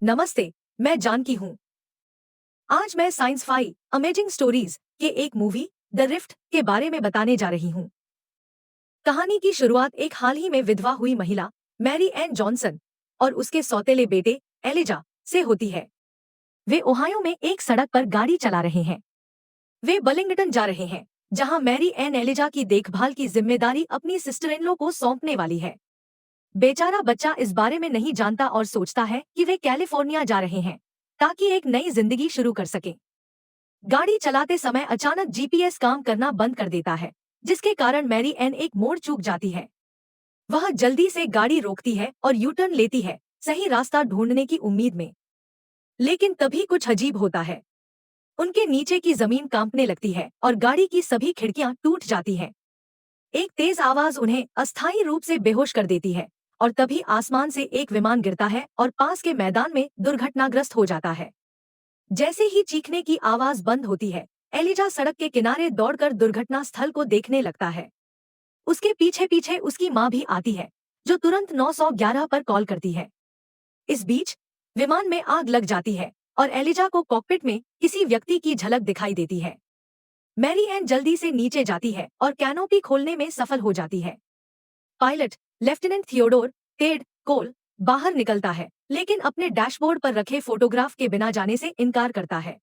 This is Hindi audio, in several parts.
नमस्ते, मैं जानकी हूँ। आज मैं साइंस फाई अमेजिंग स्टोरीज के एक मूवी द रिफ्ट के बारे में बताने जा रही हूँ। कहानी की शुरुआत एक हाल ही में विधवा हुई महिला मैरी एन जॉनसन और उसके सौतेले बेटे एलिजा से होती है। वे ओहायो में एक सड़क पर गाड़ी चला रहे हैं। वे बलिंगटन जा रहे हैं, जहां मैरी एन एलिजा की देखभाल की जिम्मेदारी अपनी सिस्टर इन लॉ को सौंपने वाली है। बेचारा बच्चा इस बारे में नहीं जानता और सोचता है कि वे कैलिफोर्निया जा रहे हैं ताकि एक नई जिंदगी शुरू कर सके। गाड़ी चलाते समय अचानक जीपीएस काम करना बंद कर देता है, जिसके कारण मैरी एन एक मोड़ चूक जाती है। वह जल्दी से गाड़ी रोकती है और यू टर्न लेती है, सही रास्ता ढूंढने की उम्मीद में। लेकिन तभी कुछ अजीब होता है। उनके नीचे की जमीन कांपने लगती है और गाड़ी की सभी खिड़कियां टूट जाती हैं। एक तेज आवाज उन्हें अस्थायी रूप से बेहोश कर देती है और तभी आसमान से एक विमान गिरता है और पास के मैदान में दुर्घटनाग्रस्त हो जाता है। जैसे ही चीखने की आवाज बंद होती है, एलिजा सड़क के किनारे दौड़कर दुर्घटना स्थल को देखने लगता है। उसके पीछे पीछे उसकी माँ भी आती है, जो तुरंत 911 पर कॉल करती है। इस बीच विमान में आग लग जाती है और एलिजा को कॉकपिट में किसी व्यक्ति की झलक दिखाई देती है। मैरी एन जल्दी से नीचे जाती है और कैनोपी खोलने में सफल हो जाती है। पायलट लेफ्टिनेंट थियोडोर टेड कोल बाहर निकलता है, लेकिन अपने डैशबोर्ड पर रखे फोटोग्राफ के बिना जाने से इनकार करता है।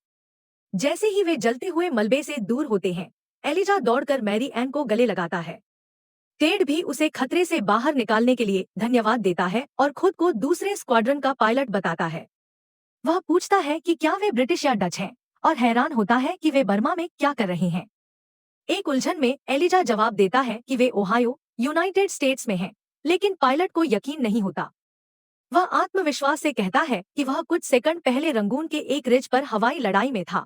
जैसे ही वे जलते हुए मलबे से दूर होते हैं, एलिजा दौड़कर मैरी एन को गले लगाता है। टेड भी उसे खतरे से बाहर निकालने के लिए धन्यवाद देता है और खुद को दूसरे स्क्वाड्रन का पायलट बताता है। वह पूछता है कि क्या वे ब्रिटिश या डच हैं, और हैरान होता है कि वे बर्मा में क्या कर रहे हैं। एक उलझन में एलिजा जवाब देता है कि वे ओहायो, यूनाइटेड स्टेट्स में हैं, लेकिन पायलट को यकीन नहीं होता। वह आत्मविश्वास से कहता है कि वह कुछ सेकंड पहले रंगून के एक रिज पर हवाई लड़ाई में था।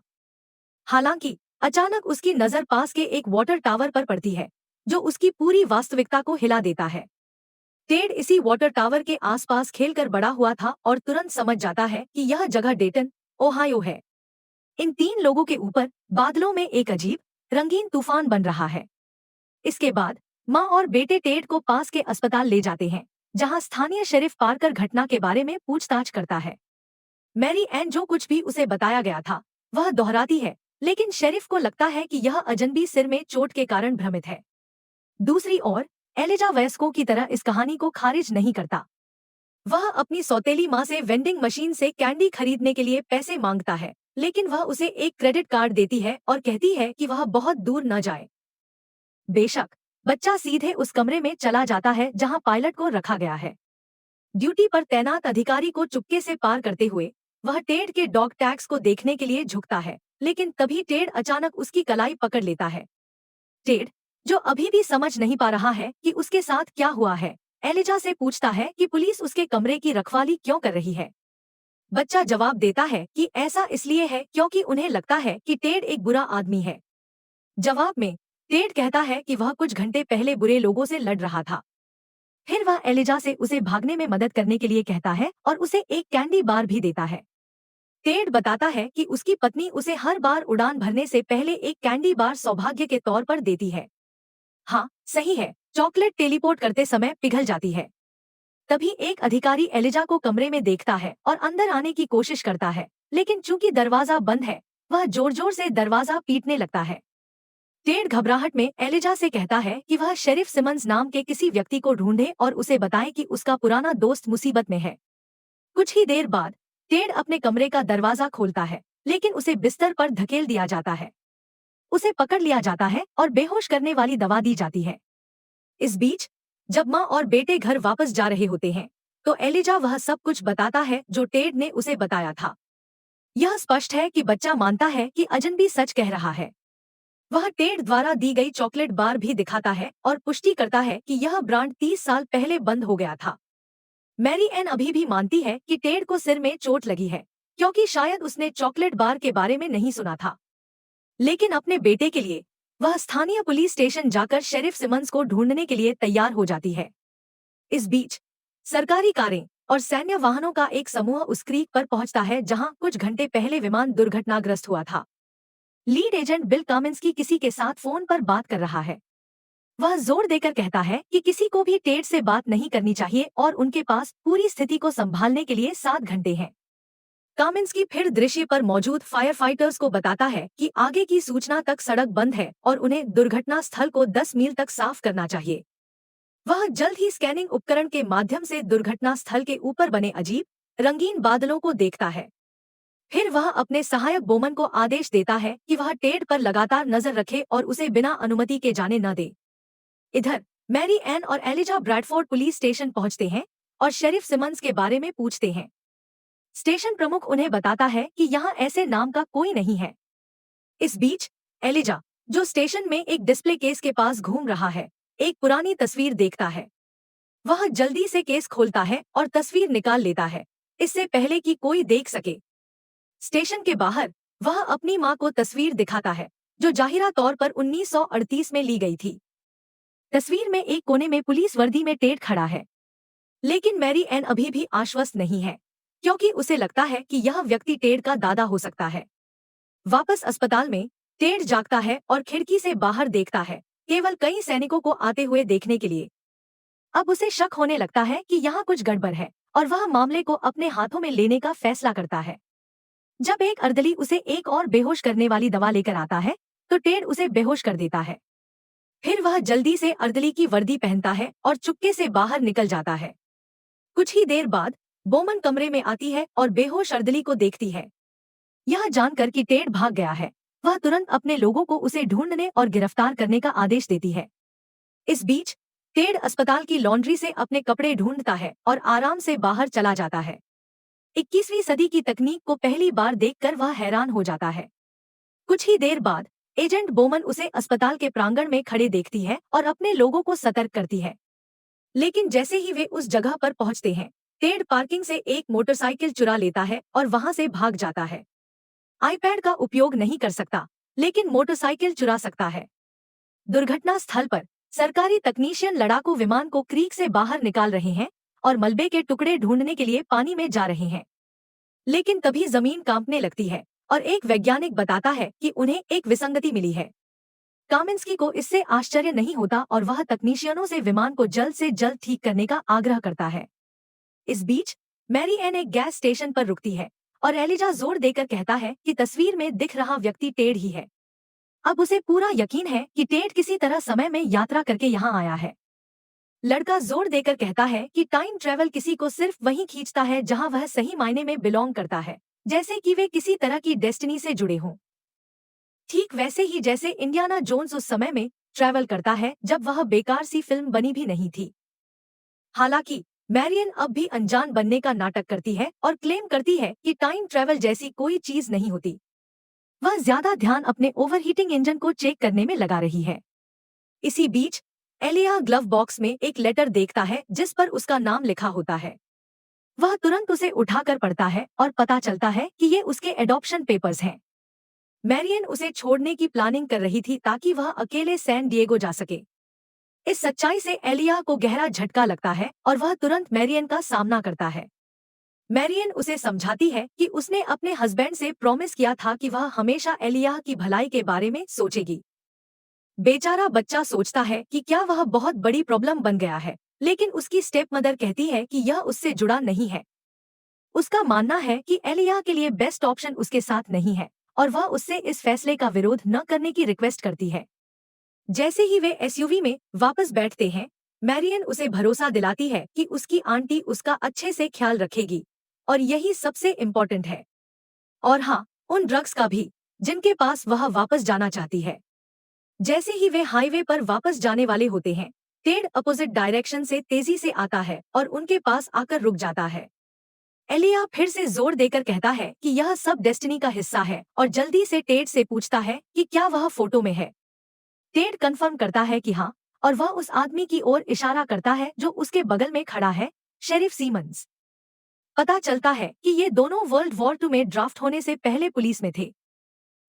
हालांकि अचानक उसकी नजर पास के एक वाटर टावर पर पड़ती है, जो उसकी पूरी वास्तविकता को हिला देता है। टेड इसी वाटर टावर के आसपास खेलकर बड़ा हुआ था और तुरंत समझ जाता है कि यह जगह डेटन, ओहायो है। इन तीन लोगों के ऊपर बादलों में एक अजीब रंगीन तूफान बन रहा है। इसके बाद माँ और बेटे टेड को पास के अस्पताल ले जाते हैं, जहां स्थानीय शेरिफ पार्कर घटना के बारे में पूछताछ करता है। मैरी एन जो कुछ भी उसे बताया गया था वह दोहराती है, लेकिन शेरिफ को लगता है कि यह अजनबी सिर में चोट के कारण भ्रमित है। दूसरी ओर एलिजा वयस्कों की तरह इस कहानी को खारिज नहीं करता। वह अपनी सौतेली माँ से वेंडिंग मशीन से कैंडी खरीदने के लिए पैसे मांगता है, लेकिन वह उसे एक क्रेडिट कार्ड देती है और कहती है कि वह बहुत दूर न जाए। बेशक बच्चा सीधे उस कमरे में चला जाता है जहां पायलट को रखा गया है। ड्यूटी पर तैनात अधिकारी को चुपके से पार करते हुए वह टेड के डॉग टैग्स को देखने के लिए झुकता है, लेकिन तभी टेड अचानक उसकी कलाई पकड़ लेता है। टेड, जो अभी भी समझ नहीं पा रहा है कि उसके साथ क्या हुआ है, एलिजा से पूछता है कि पुलिस उसके कमरे की रखवाली क्यों कर रही है। बच्चा जवाब देता है कि ऐसा इसलिए है क्योंकि उन्हें लगता है कि टेड एक बुरा आदमी है। जवाब में टेड कहता है कि वह कुछ घंटे पहले बुरे लोगों से लड़ रहा था। फिर वह एलिजा से उसे भागने में मदद करने के लिए कहता है और उसे एक कैंडी बार भी देता है। टेड बताता है कि उसकी पत्नी उसे हर बार उड़ान भरने से पहले एक कैंडी बार सौभाग्य के तौर पर देती है। हाँ, सही है, चॉकलेट टेलीपोर्ट करते समय पिघल जाती है। तभी एक अधिकारी एलिजा को कमरे में देखता है और अंदर आने की कोशिश करता है, लेकिन चूंकि दरवाजा बंद है, वह जोर जोर से दरवाजा पीटने लगता है। टेड घबराहट में एलिजा से कहता है कि वह शेरिफ सिमंस नाम के किसी व्यक्ति को ढूंढे और उसे बताए कि उसका पुराना दोस्त मुसीबत में है। कुछ ही देर बाद टेड अपने कमरे का दरवाजा खोलता है, लेकिन उसे बिस्तर पर धकेल दिया जाता है। उसे पकड़ लिया जाता है और बेहोश करने वाली दवा दी जाती है। इस बीच जब माँ और बेटे घर वापस जा रहे होते हैं, तो एलिजा वह सब कुछ बताता है जो टेड ने उसे बताया था। यह स्पष्ट है कि बच्चा मानता है कि अजनबी सच कह रहा है। वह टेड द्वारा दी गई चॉकलेट बार भी दिखाता है और पुष्टि करता है कि यह ब्रांड 30 साल पहले बंद हो गया था। मैरी एन अभी भी मानती है कि टेड को सिर में चोट लगी है, क्योंकि शायद उसने चॉकलेट बार के बारे में नहीं सुना था। लेकिन अपने बेटे के लिए वह स्थानीय पुलिस स्टेशन जाकर शेरिफ सिमंस को ढूंढने के लिए तैयार हो जाती है। इस बीच सरकारी कारें और सैन्य वाहनों का एक समूह उस क्रीक पर पहुंचता है जहां कुछ घंटे पहले विमान दुर्घटनाग्रस्त हुआ था। लीड एजेंट बिल कामिंस्की किसी के साथ फोन पर बात कर रहा है। वह जोर देकर कहता है कि किसी को भी टेड से बात नहीं करनी चाहिए और उनके पास पूरी स्थिति को संभालने के लिए 7 घंटे हैं। कामिंस्की फिर दृश्य पर मौजूद फायर फाइटर्स को बताता है कि आगे की सूचना तक सड़क बंद है और उन्हें दुर्घटना स्थल को 10 मील तक साफ करना चाहिए। वह जल्द ही स्कैनिंग उपकरण के माध्यम से दुर्घटना स्थल के ऊपर बने अजीब रंगीन बादलों को देखता है। फिर वह अपने सहायक बोमन को आदेश देता है कि वह टेड पर लगातार नजर रखे और उसे बिना अनुमति के जाने न दे। इधर मैरी एन और एलिजा ब्रैडफोर्ड पुलिस स्टेशन पहुंचते हैं और शेरिफ सिमंस के बारे में पूछते हैं। स्टेशन प्रमुख उन्हें बताता है कि यहाँ ऐसे नाम का कोई नहीं है। इस बीच एलिजा, जो स्टेशन में एक डिस्प्ले केस के पास घूम रहा है, एक पुरानी तस्वीर देखता है। वह जल्दी से केस खोलता है और तस्वीर निकाल लेता है, इससे पहले कि कोई देख सके। स्टेशन के बाहर वह अपनी मां को तस्वीर दिखाता है, जो जाहिरा तौर पर 1938 में ली गई थी। तस्वीर में एक कोने में पुलिस वर्दी में टेड खड़ा है, लेकिन मैरी एन अभी भी आश्वस्त नहीं है, क्योंकि उसे लगता है कि यह व्यक्ति टेड का दादा हो सकता है। वापस अस्पताल में टेड जागता है और खिड़की से बाहर देखता है, केवल कई सैनिकों को आते हुए देखने के लिए। अब उसे शक होने लगता है कि यहाँ कुछ गड़बड़ है और वह मामले को अपने हाथों में लेने का फैसला करता है। जब एक अर्दली उसे एक और बेहोश करने वाली दवा लेकर आता है, तो टेड उसे बेहोश कर देता है। फिर वह जल्दी से अर्दली की वर्दी पहनता है और चुपके से बाहर निकल जाता है। कुछ ही देर बाद बोमन कमरे में आती है और बेहोश अर्दली को देखती है। यह जानकर कि टेड भाग गया है, वह तुरंत अपने लोगों को उसे ढूंढने और गिरफ्तार करने का आदेश देती है। इस बीच टेड अस्पताल की लॉन्ड्री से अपने कपड़े ढूंढता है और आराम से बाहर चला जाता है। 21वीं सदी की तकनीक को पहली बार देखकर वह हैरान हो जाता है। कुछ ही देर बाद एजेंट बोमन उसे अस्पताल के प्रांगण में खड़े देखती है और अपने लोगों को सतर्क करती है। लेकिन जैसे ही वे उस जगह पर पहुंचते हैं, टेड पार्किंग से एक मोटरसाइकिल चुरा लेता है और वहां से भाग जाता है। आईपैड का उपयोग नहीं कर सकता, लेकिन मोटरसाइकिल चुरा सकता है। दुर्घटना स्थल पर सरकारी तकनीशियन लड़ाकू विमान को क्रीक से बाहर निकाल रहे हैं और मलबे के टुकड़े ढूंढने के लिए पानी में जा रहे हैं। लेकिन तभी जमीन कांपने लगती है और एक वैज्ञानिक बताता है कि उन्हें एक विसंगति मिली है। कामिंस्की को इससे आश्चर्य नहीं होता और वह तकनीशियनों से विमान को जल्द से जल्द ठीक करने का आग्रह करता है। इस बीच मैरी एन एक गैस स्टेशन पर रुकती है और एलिजा जोर देकर कहता है कि तस्वीर में दिख रहा व्यक्ति टेड ही है। अब उसे पूरा यकीन है कि टेड किसी तरह समय में यात्रा करके यहाँ आया है। लड़का जोर देकर कहता है कि टाइम ट्रेवल किसी को सिर्फ वहीं खींचता है जहां वह सही मायने में बिलोंग करता है, जैसे कि वे किसी तरह की डेस्टिनी से जुड़े हों। ठीक वैसे ही जैसे इंडियाना जोन्स उस समय में ट्रैवल करता है जब वह बेकार सी फिल्म बनी भी नहीं थी। हालांकि मैरियन अब भी अनजान बनने का नाटक करती है और क्लेम करती है कि टाइम ट्रैवल जैसी कोई चीज नहीं होती। वह ज्यादा ध्यान अपने ओवरहीटिंग इंजन को चेक करने में लगा रही है। इसी बीच एलिया ग्लव बॉक्स में एक लेटर देखता है जिस पर उसका नाम लिखा होता है। वह तुरंत उसे उठाकर पढ़ता है और पता चलता है कि ये उसके एडॉप्शन पेपर्स हैं। मैरियन उसे छोड़ने की प्लानिंग कर रही थी ताकि वह अकेले सैन डिएगो जा सके। इस सच्चाई से एलिया को गहरा झटका लगता है और वह तुरंत मैरियन का सामना करता है। मैरियन उसे समझाती है कि उसने अपने हस्बैंड से प्रॉमिस किया था कि वह हमेशा एलिया की भलाई के बारे में सोचेगी। बेचारा बच्चा सोचता है कि क्या वह बहुत बड़ी प्रॉब्लम बन गया है, लेकिन उसकी स्टेप मदर कहती है कि यह उससे जुड़ा नहीं है। उसका मानना है कि एलिया के लिए बेस्ट ऑप्शन उसके साथ नहीं है और वह उससे इस फैसले का विरोध न करने की रिक्वेस्ट करती है। जैसे ही वे एसयूवी में वापस बैठते हैं, मैरियन उसे भरोसा दिलाती है कि उसकी आंटी उसका अच्छे से ख्याल रखेगी और यही सबसे इम्पोर्टेंट है। और हाँ, उन ड्रग्स का भी जिनके पास वह वापस जाना चाहती है। जैसे ही वे हाईवे पर वापस जाने वाले होते हैं, टेड अपोजिट डायरेक्शन से तेजी से आता है और उनके पास आकर रुक जाता है। एलिया फिर से जोर देकर कहता है कि यह सब डेस्टिनी का हिस्सा है और जल्दी से टेड से पूछता है कि क्या वह फोटो में है। टेड कंफर्म करता है कि हाँ, और वह उस आदमी की ओर इशारा करता है जो उसके बगल में खड़ा है, शेरिफ सीमंस। पता चलता है कि ये दोनों वर्ल्ड वॉर 2 में ड्राफ्ट होने से पहले पुलिस में थे।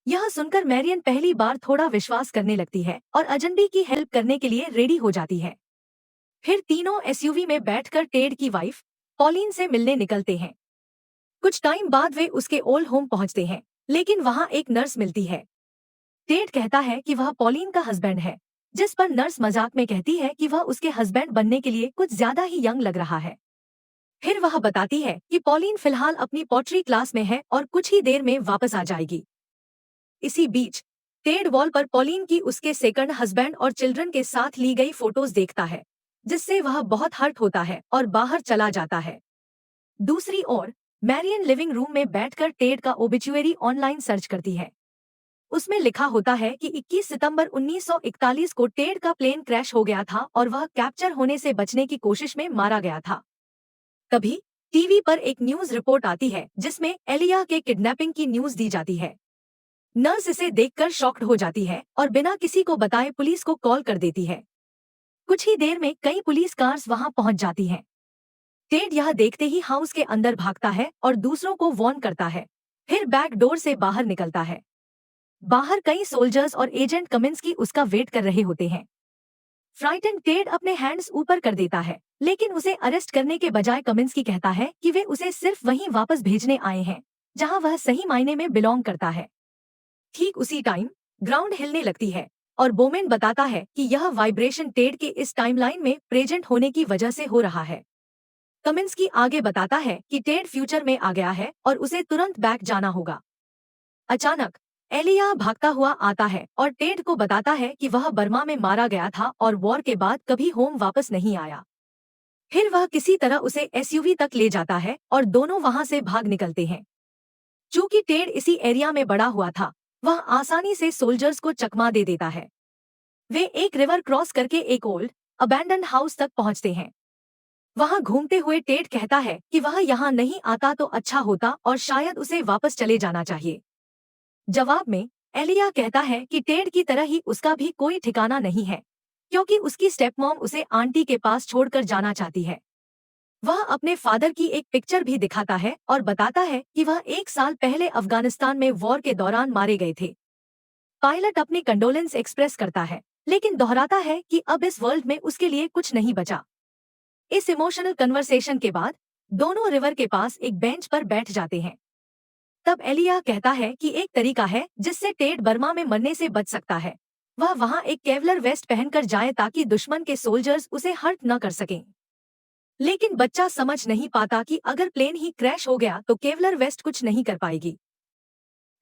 यह सुनकर मैरियन पहली बार थोड़ा विश्वास करने लगती है और अजनबी की हेल्प करने के लिए रेडी हो जाती है। फिर तीनों एसयूवी में बैठकर टेड की वाइफ पॉलिन से मिलने निकलते हैं। कुछ टाइम बाद वे उसके ओल्ड होम पहुंचते हैं, लेकिन वहां एक नर्स मिलती है। टेड कहता है कि वह पॉलिन का हस्बैंड है, जिस पर नर्स मजाक में कहती है कि वह उसके हस्बैंड बनने के लिए कुछ ज्यादा ही यंग लग रहा है। फिर वह बताती है कि पॉलिन फिलहाल अपनी पॉटरी क्लास में है और कुछ ही देर में वापस आ जाएगी। इसी बीच टेड वॉल पर पॉलिन की उसके सेकंड हस्बैंड और चिल्ड्रन के साथ ली गई फोटोज देखता है, जिससे वह बहुत हर्ट होता है और बाहर चला जाता है। दूसरी ओर मैरियन लिविंग रूम में बैठकर टेड का ओबिचुअरी ऑनलाइन सर्च करती है। उसमें लिखा होता है कि 21 सितंबर 1941 को टेड का प्लेन क्रैश हो गया था और वह कैप्चर होने से बचने की कोशिश में मारा गया था। तभी टीवी पर एक न्यूज रिपोर्ट आती है जिसमें एलिया के किडनैपिंग की न्यूज दी जाती है। नर्स इसे देखकर शॉक्ड हो जाती है और बिना किसी को बताए पुलिस को कॉल कर देती है। कुछ ही देर में कई पुलिस कार्स वहां पहुंच जाती हैं। टेड यह देखते ही हाउस के अंदर भागता है और दूसरों को वार्न करता है, फिर बैक डोर से बाहर निकलता है। बाहर कई सोल्जर्स और एजेंट कमिंस्की उसका वेट कर रहे होते हैं। फ्राइटन टेड अपने हैंड्स ऊपर कर देता है, लेकिन उसे अरेस्ट करने के बजाय कमिंस्की कहता है कि वे उसे सिर्फ वहीं वापस भेजने आए हैं जहां वह सही मायने में बिलोंग करता है। ठीक उसी टाइम ग्राउंड हिलने लगती है और बोमेन बताता है कि यह वाइब्रेशन टेड के इस टाइमलाइन में प्रेजेंट होने की वजह से हो रहा है। कमिंस्की आगे बताता है कि टेड फ्यूचर में आ गया है और उसे तुरंत बैक जाना होगा। अचानक एलिया भागता हुआ आता है और टेड को बताता है कि वह बर्मा में मारा गया था और वॉर के बाद कभी होम वापस नहीं आया। फिर वह किसी तरह उसे एसयूवी तक ले जाता है और दोनों वहां से भाग निकलते हैं। चूंकि टेड इसी एरिया में बड़ा हुआ था, वह आसानी से सोल्जर्स को चकमा दे देता है। वे एक रिवर क्रॉस करके एक ओल्ड अबैंडन हाउस तक पहुंचते हैं। वहां घूमते हुए टेड कहता है कि वह यहाँ नहीं आता तो अच्छा होता और शायद उसे वापस चले जाना चाहिए। जवाब में एलिया कहता है कि टेड की तरह ही उसका भी कोई ठिकाना नहीं है, क्योंकि उसकी स्टेपमॉम उसे आंटी के पास छोड़कर जाना चाहती है। वह अपने फादर की एक पिक्चर भी दिखाता है और बताता है कि वह 1 साल पहले अफगानिस्तान में वॉर के दौरान मारे गए थे। पायलट अपनी कंडोलेंस एक्सप्रेस करता है, लेकिन दोहराता है कि अब इस वर्ल्ड में उसके लिए कुछ नहीं बचा। इस इमोशनल कन्वर्सेशन के बाद दोनों रिवर के पास एक बेंच पर बैठ जाते हैं। तब एलिया कहता है कि एक तरीका है जिससे टेड बर्मा में मरने से बच सकता है। वह वहां एक केवलर वेस्ट पहनकर जाए ताकि दुश्मन के सोल्जर्स उसे हर्ट न कर सकें। लेकिन बच्चा समझ नहीं पाता कि अगर प्लेन ही क्रैश हो गया तो केवलर वेस्ट कुछ नहीं कर पाएगी।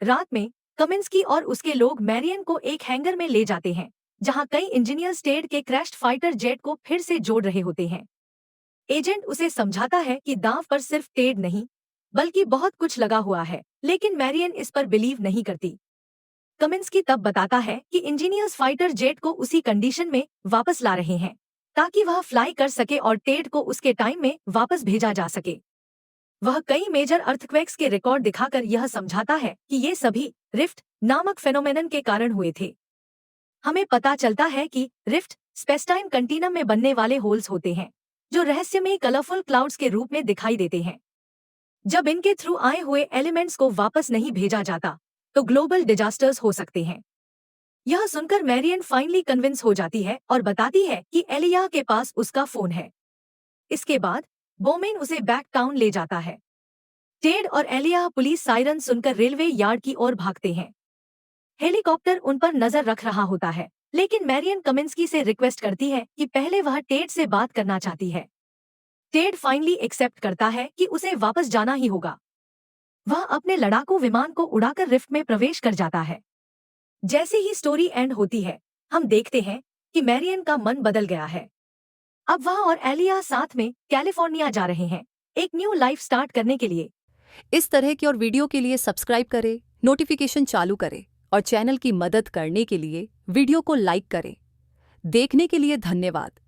रात में कमिंस्की और उसके लोग मैरियन को एक हैंगर में ले जाते हैं, जहां कई इंजीनियर्स टेड के क्रैश्ड फाइटर जेट को फिर से जोड़ रहे होते हैं। एजेंट उसे समझाता है कि दांव पर सिर्फ टेड नहीं बल्कि बहुत कुछ लगा हुआ है, लेकिन मैरियन इस पर बिलीव नहीं करती। कमिंस्की तब बताता है कि इंजीनियर्स फाइटर जेट को उसी कंडीशन में वापस ला रहे हैं ताकि वह फ्लाई कर सके और टेड को उसके टाइम में वापस भेजा जा सके। वह कई मेजर अर्थक्वेक्स के रिकॉर्ड दिखाकर यह समझाता है कि ये सभी रिफ्ट नामक फेनोमेनन के कारण हुए थे। हमें पता चलता है कि रिफ्ट स्पेसटाइम कंटीनम में बनने वाले होल्स होते हैं, जो रहस्यमयी कलरफुल क्लाउड्स के रूप में दिखाई देते हैं। जब इनके थ्रू आए हुए एलिमेंट्स को वापस नहीं भेजा जाता तो ग्लोबल डिजास्टर्स हो सकते हैं। यह सुनकर मैरियन फाइनली कन्विंस हो जाती है और बताती है कि एलिया के पास उसका फोन है। इसके बाद बोमेन उसे बैक टाउन ले जाता है। टेड और एलिया पुलिस सायरन सुनकर रेलवे यार्ड की ओर भागते हैं। हेलीकॉप्टर उन पर नजर रख रहा होता है, लेकिन मैरियन कमिंस्की से रिक्वेस्ट करती है कि पहले वह टेड से बात करना चाहती है। टेड फाइनली एक्सेप्ट करता है कि उसे वापस जाना ही होगा। वह अपने लड़ाकू विमान को उड़ाकर रिफ्ट में प्रवेश कर जाता है। जैसे ही स्टोरी एंड होती है, हम देखते हैं कि मैरियन का मन बदल गया है। अब वह और एलिया साथ में कैलिफोर्निया जा रहे हैं, एक न्यू लाइफ स्टार्ट करने के लिए। इस तरह की और वीडियो के लिए सब्सक्राइब करें, नोटिफिकेशन चालू करें और चैनल की मदद करने के लिए वीडियो को लाइक करें। देखने के लिए धन्यवाद।